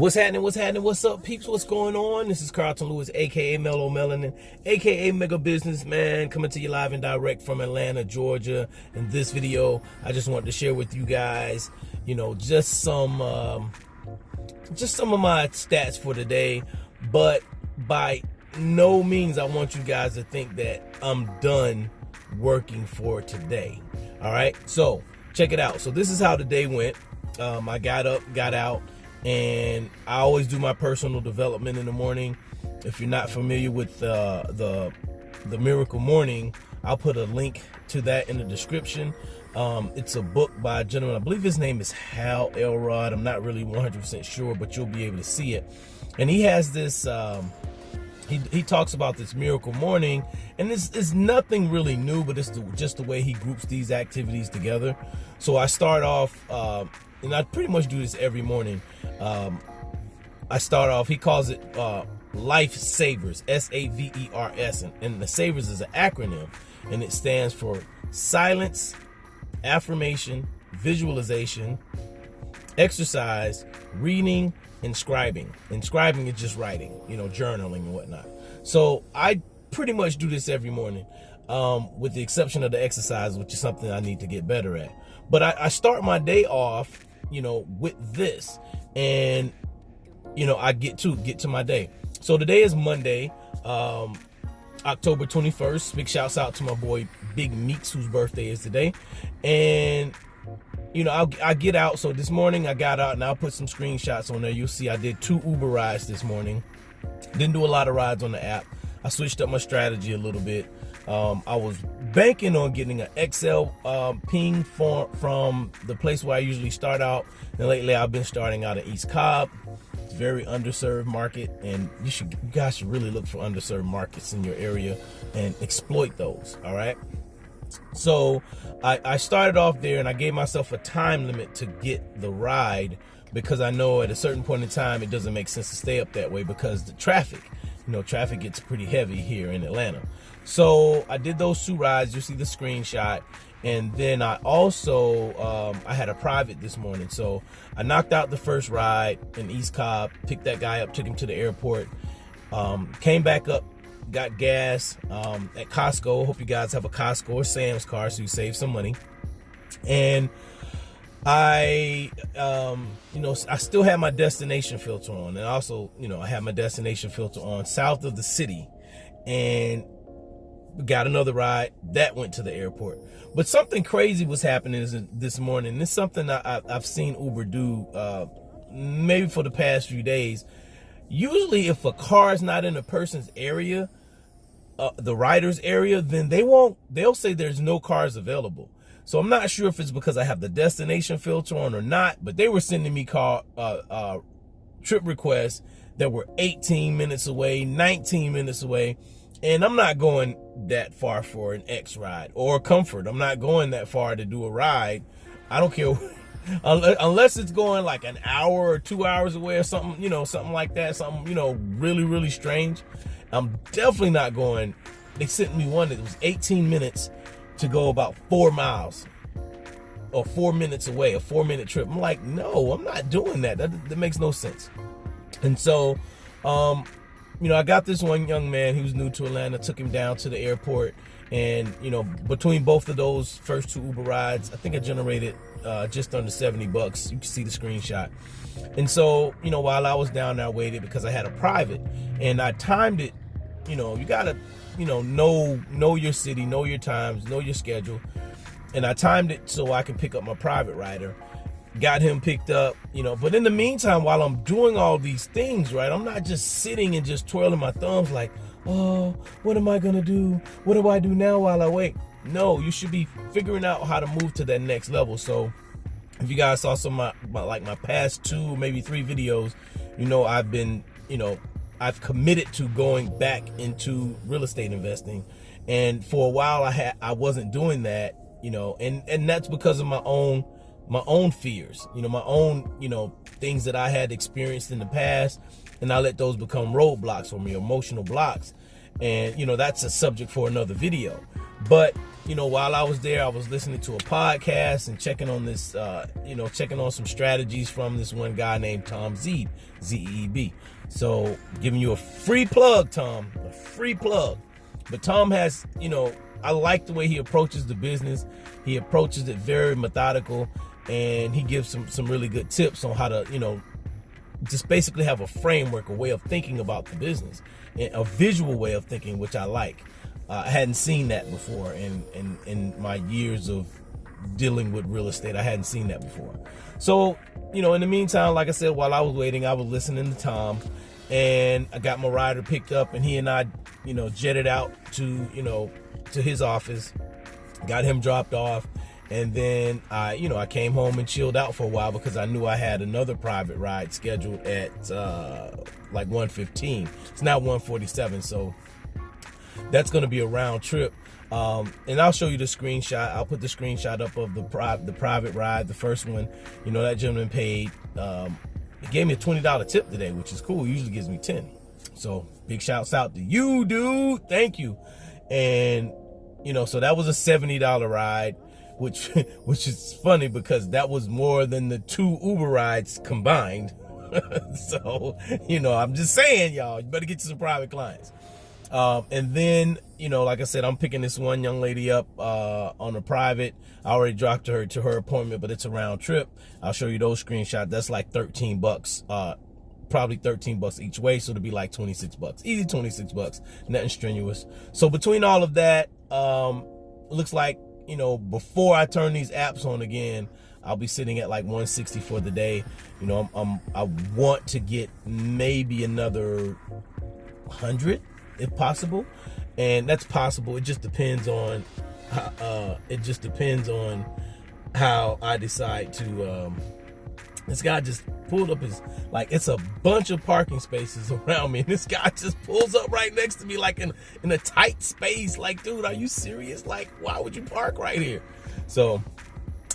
What's happening? What's up, peeps? What's going on? This is Carlton Lewis, aka Mellow Melanin, aka Mega Businessman, coming to you live and direct from Atlanta, Georgia. In this video, I just wanted to share with you guys, just some of my stats for today. But by no means I want you guys to think that I'm done working for today. All right, so check it out. So this is how the day went. I got up, got out. And I always do my personal development in the morning. If you're not familiar with the Miracle Morning, I'll put a link to that in the description. It's a book by a gentleman, I believe his name is Hal Elrod. I'm not really 100% sure, but you'll be able to see it. And he has this, he talks about this Miracle Morning, and it's nothing really new, but it's just the way he groups these activities together. So I start off, and I pretty much do this every morning. I start off, he calls it Life Savers, S-A-V-E-R-S, and the Savers is an acronym, and it stands for silence, affirmation, visualization, exercise, reading, and scribing. And scribing is just writing, journaling and whatnot. So I pretty much do this every morning, with the exception of the exercise, which is something I need to get better at. But I start my day off, with this, and I get to my day. So today is Monday, October 21st. Big shouts out to my boy Big Meeks, whose birthday is today. And I get out. So this morning I got out, and I'll put some screenshots on there. You'll see I did 2 Uber rides this morning. Didn't do a lot of rides on the app. I switched up my strategy a little bit. I was banking on getting an XL ping from the place where I usually start out, and lately I've been starting out at East Cobb. It's a very underserved market, and you guys should really look for underserved markets in your area and exploit those. All right, so I started off there, and I gave myself a time limit to get the ride, because I know at a certain point in time it doesn't make sense to stay up that way because the traffic gets pretty heavy here in Atlanta. So I did those 2 rides. You see the screenshot. And then I also, I had a private this morning. So I knocked out the first ride in East Cobb, picked that guy up, took him to the airport, came back up, got gas at Costco. Hope you guys have a Costco or Sam's card so you save some money. And I still had my destination filter on, and also, I had my destination filter on south of the city, and got another ride that went to the airport. But something crazy was happening this morning. This is something I've seen Uber do maybe for the past few days. Usually, if a car is not in a person's area, the rider's area, then they'll say there's no cars available. So I'm not sure if it's because I have the destination filter on or not, but they were sending me trip requests that were 18 minutes away, 19 minutes away. And I'm not going that far for an X ride or Comfort. I'm not going that far to do a ride. I don't care unless it's going like an hour or 2 hours away or something, something like that. Something, really, really strange. I'm definitely not going. They sent me one that was 18 minutes to go about 4 miles or 4 minutes away, a 4-minute trip. I'm like, no, I'm not doing that. That makes no sense. And so, I got this one young man who was new to Atlanta, took him down to the airport, and, between both of those first 2 Uber rides, I think I generated just under $70. You can see the screenshot. And so, while I was down there, I waited because I had a private, and I timed it. You gotta, know your city, know your times, know your schedule. And I timed it so I can pick up my private rider. Got him picked up, but in the meantime, while I'm doing all these things, right, I'm not just sitting and just twirling my thumbs like, oh, what am I gonna do? What do I do now while I wait? No, you should be figuring out how to move to that next level. So if you guys saw some of my past 2, maybe 3 videos, I've been, I've committed to going back into real estate investing. And for a while I wasn't doing that, and that's because of my own fears, my own, things that I had experienced in the past, and I let those become roadblocks for me, emotional blocks. And, that's a subject for another video. But while I was there, I was listening to a podcast and checking on this, checking on some strategies from this one guy named Tom Zeeb, Z-E-E-B. So giving you a free plug, Tom, a free plug. But Tom has, I like the way he approaches the business. He approaches it very methodical, and he gives some really good tips on how to, just basically have a framework, a way of thinking about the business, and a visual way of thinking, which I like. I hadn't seen that before in my years of dealing with real estate. I hadn't seen that before. So, in the meantime, like I said, while I was waiting, I was listening to Tom, and I got my rider picked up, and he and I, jetted out to his office, got him dropped off. And then I came home and chilled out for a while because I knew I had another private ride scheduled at like 1:15. It's now 1:47, so that's going to be a round trip. And I'll show you the screenshot. I'll put the screenshot up of the private ride, the first one. That gentleman paid. He gave me a $20 tip today, which is cool. He usually gives me 10. So big shouts out to you, dude. Thank you. And so that was a $70 ride. Which is funny because that was more than the 2 Uber rides combined. So, I'm just saying, y'all, you better get you some private clients. And then, like I said, I'm picking this one young lady up on a private. I already dropped her to her appointment, but it's a round trip. I'll show you those screenshots. That's like $13, probably $13 each way. So it'll be like $26, easy $26, nothing strenuous. So between all of that, it looks like, before I turn these apps on again, I'll be sitting at like 160 for the day. I want to get maybe another 100 if possible, and that's possible. It just depends on how I decide to. This guy just pulled up it's a bunch of parking spaces around me, and this guy just pulls up right next to me like in a tight space. Like, dude, are you serious? Like, why would you park right here? So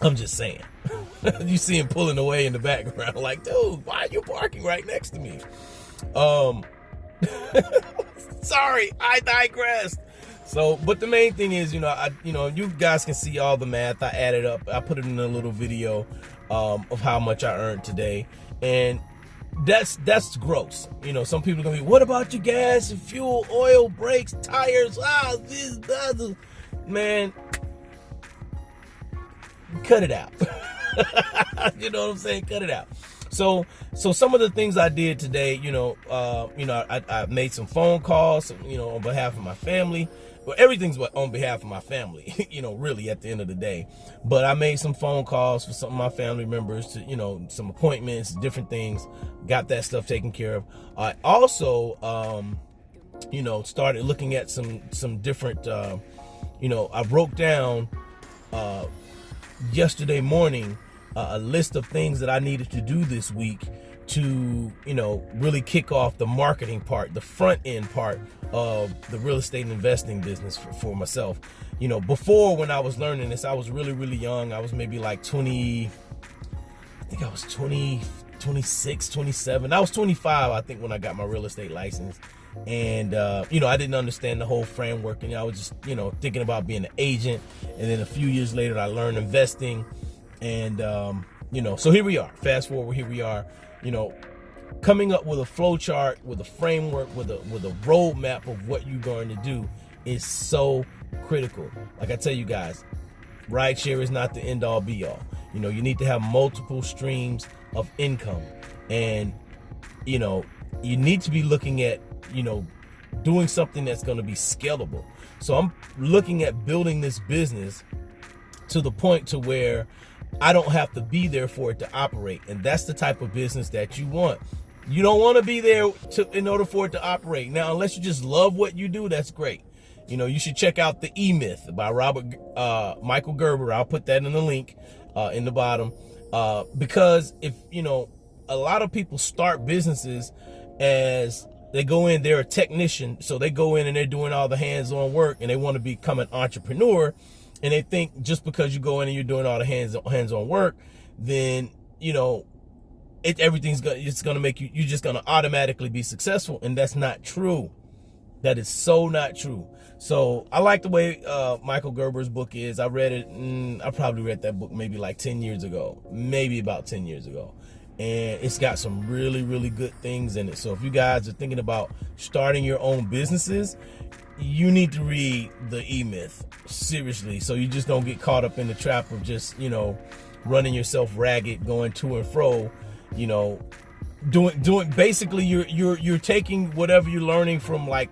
I'm just saying. You see him pulling away in the background, like, dude, why are you parking right next to me? Sorry, I digressed. So, but the main thing is, you guys can see all the math. I added up. I put it in a little video of how much I earned today, and that's gross. Some people are gonna be, what about your gas and fuel, oil, brakes, tires? Man, cut it out. You know what I'm saying? Cut it out. So some of the things I did today, I made some phone calls, on behalf of my family. Well, everything's on behalf of my family, really at the end of the day. But I made some phone calls for some of my family members to, some appointments, different things, got that stuff taken care of. I also, started looking at some different, I wrote down yesterday morning a list of things that I needed to do this week to, really kick off the marketing part, the front end part of the real estate investing business for myself. Before, when I was learning this, I was really, really young. I was maybe like 20, I think I was 20, 26, 27. I was 25, I think, when I got my real estate license. And, I didn't understand the whole framework. And I was just, thinking about being an agent. And then a few years later, I learned investing. And, so here we are. Fast forward, here we are, coming up with a flow chart, with a framework, with a roadmap of what you're going to do is so critical. Like I tell you guys, rideshare is not the end all be all. You need to have multiple streams of income, and, you need to be looking at, doing something that's going to be scalable. So I'm looking at building this business to the point to where I don't have to be there for it to operate. And that's the type of business that you want. You don't want to be there in order for it to operate. Now, unless you just love what you do, that's great. You should check out The E-Myth by Michael Gerber. I'll put that in the link in the bottom. Because if, a lot of people start businesses as they go in, they're a technician. So they go in and they're doing all the hands-on work, and they want to become an entrepreneur. And they think just because you go in and you're doing all the hands-on work, then, it's going to make you're just going to automatically be successful. And that's not true. That is so not true. So I like the way Michael Gerber's book is. I read it, I probably read that book maybe like 10 years ago, maybe about 10 years ago. And it's got some really, really good things in it. So if you guys are thinking about starting your own businesses, you need to read the E-Myth, seriously, so you just don't get caught up in the trap of just, running yourself ragged, going to and fro, doing basically you're taking whatever you're learning from like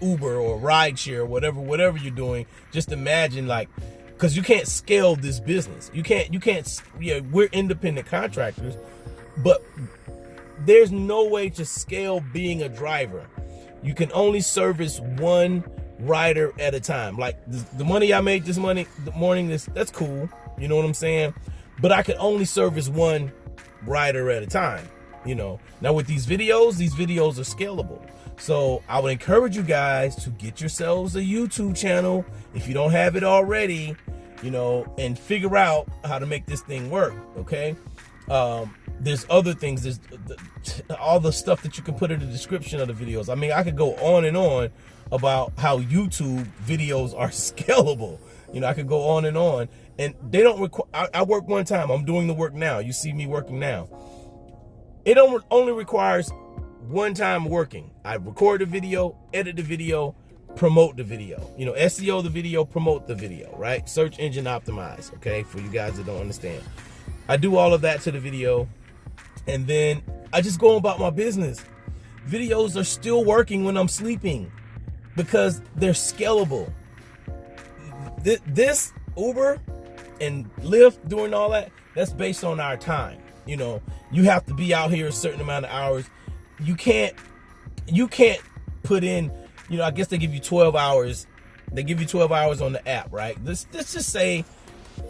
Uber or rideshare or whatever you're doing. Just imagine, like, because you can't scale this business. You can't, we're independent contractors, but there's no way to scale being a driver. You can only service one rider at a time. Like the money I made this morning, that's cool. You know what I'm saying? But I could only service one rider at a time. Now with these videos are scalable. So I would encourage you guys to get yourselves a YouTube channel if you don't have it already, and figure out how to make this thing work. Okay. There's other things. There's all the stuff that you can put in the description of the videos. I mean, I could go on and on about how YouTube videos are scalable. I could go on, and they don't require. I work one time. I'm doing the work now. You see me working now. It only requires one time working. I record the video, edit the video, promote the video. SEO the video, promote the video. Right? Search engine optimize. Okay, for you guys that don't understand. I do all of that to the video, and then I just go about my business. Videos are still working when I'm sleeping because they're scalable. This Uber and Lyft doing all that, that's based on our time. You have to be out here a certain amount of hours. You can't put in, I guess they give you 12 hours. They give you 12 hours on the app, right? Let's just say,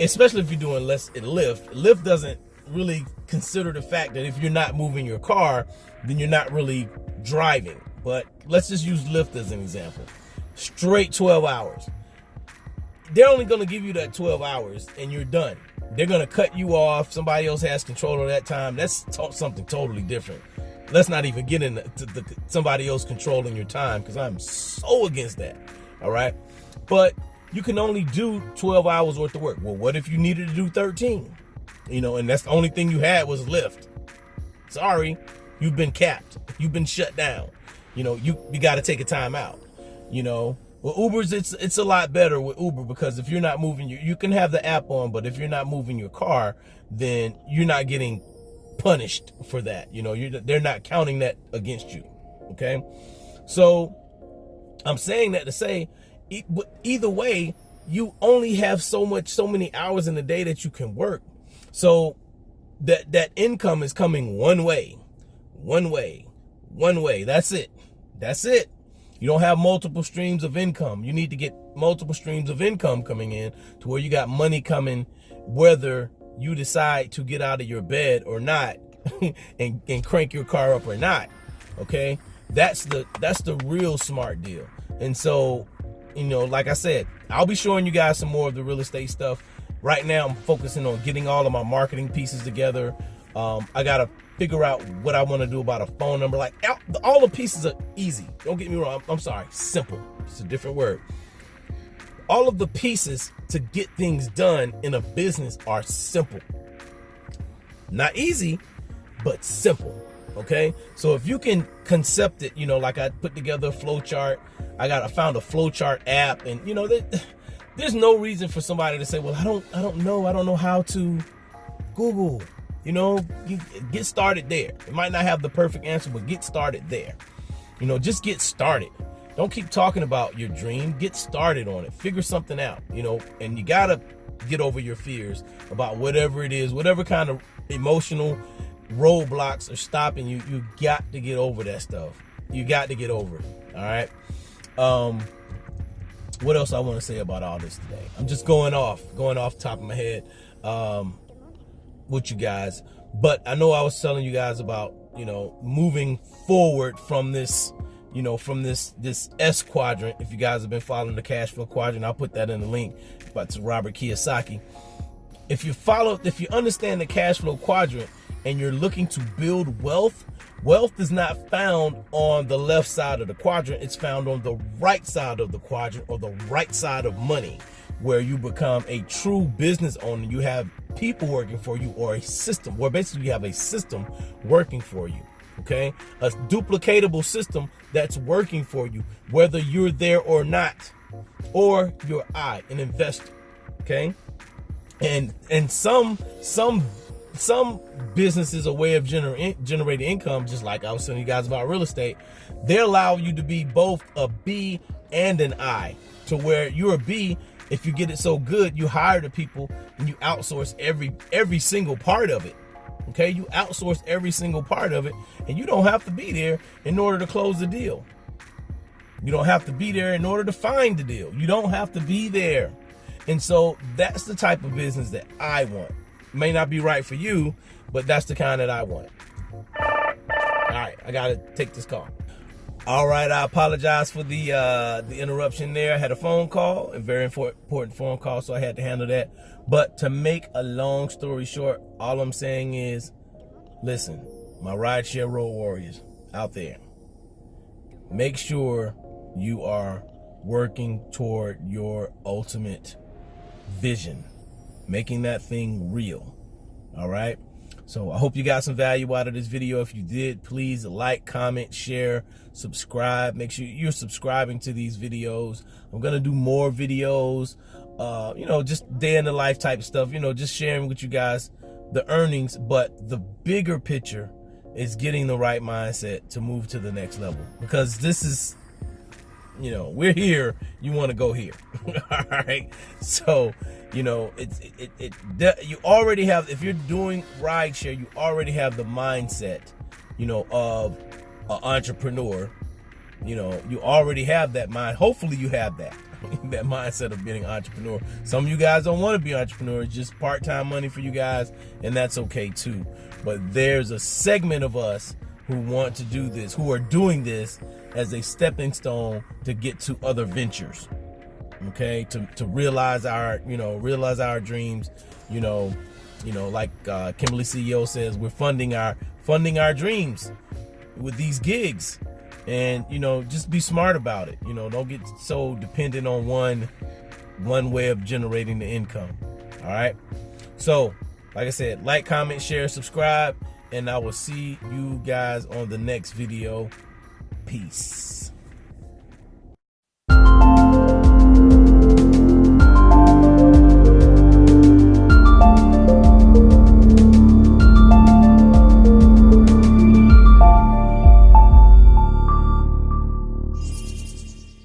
especially if you're doing less at Lyft doesn't really consider the fact that if you're not moving your car, then you're not really driving. But let's just use Lyft as an example. Straight 12 hours. They're only going to give you that 12 hours and you're done. They're going to cut you off. Somebody else has control of that time. That's something totally different. Let's not even get into somebody else controlling your time, because I'm so against that. All right. But you can only do 12 hours worth of work. Well, what if you needed to do 13? And that's the only thing you had was Lyft. Sorry, you've been capped. You've been shut down. You got to take a time out. With Ubers, it's a lot better with Uber, because if you're not moving, you can have the app on, but if you're not moving your car, then you're not getting punished for that. They're not counting that against you. Okay. So I'm saying that to say, either way, you only have so many hours in the day that you can work. So that income is coming one way. That's it. You don't have multiple streams of income. You need to get multiple streams of income coming in to where you got money coming, whether you decide to get out of your bed or not and crank your car up or not. Okay. That's the real smart deal. And so, like I said, I'll be showing you guys some more of the real estate stuff. Right now, I'm focusing on getting all of my marketing pieces together. I got to figure out what I want to do about a phone number. Like, all the pieces are easy. Don't get me wrong. I'm sorry. Simple. It's a different word. All of the pieces to get things done in a business are simple. Not easy, but simple. Okay. So if you can concept it, like I put together a flow chart, I found a flow chart app, and there's no reason for somebody to say, well, I don't know how to Google. You get started there. It might not have the perfect answer, but get started there. Just get started. Don't keep talking about your dream. Get started on it. Figure something out, and you gotta get over your fears about whatever it is, whatever kind of emotional roadblocks are stopping you. You got to get over that stuff. You got to get over it. All right. What else I want to say about all this today? I'm just going off the top of my head with you guys. But I know I was telling you guys about, moving forward from this, from this S quadrant. If you guys have been following the Cashflow quadrant, I'll put that in the link, but to Robert Kiyosaki. If you understand the Cashflow quadrant, and you're looking to build wealth, wealth is not found on the left side of the quadrant. It's found on the right side of the quadrant, or the right side of money, where you become a true business owner. You have people working for you, or a system, where basically you have a system working for you. Okay, a duplicatable system that's working for you, whether you're there or not, or you're an investor. Okay, and some businesses, a way of generating income, just like I was telling you guys about real estate, they allow you to be both a B and an I, to where you're a B. If you get it so good, you hire the people and you outsource every single part of it. Okay, you outsource every single part of it, and you don't have to be there in order to close the deal. You don't have to be there in order to find the deal. You don't have to be there. And so that's the type of business that I want. May not be right for you, but that's the kind that I want. All right, I gotta take this call. All right, I apologize for the interruption there. I had a phone call, a very important phone call, so I had to handle that. But to make a long story short, all I'm saying is, listen, my rideshare road warriors out there, make sure you are working toward your ultimate vision, making that thing real. All right. So I hope you got some value out of this video. If you did, please like, comment, share, subscribe. Make sure you're subscribing to these videos. I'm going to do more videos, just day in the life type stuff, just sharing with you guys the earnings. But the bigger picture is getting the right mindset to move to the next level, because this is, we're here. You want to go here. All right. So, you already have, if you're doing rideshare, you already have the mindset, of an entrepreneur. You already have that mind. Hopefully you have that mindset of being an entrepreneur. Some of you guys don't want to be entrepreneurs, just part-time money for you guys, and that's okay too. But there's a segment of us who want to do this, who are doing this as a stepping stone to get to other ventures. Okay, to realize our dreams. Like Kimberly CEO says, we're funding our dreams with these gigs, and just be smart about it. Don't get so dependent on one way of generating the income. All right. So, like I said, like, comment, share, subscribe, and I will see you guys on the next video. Peace.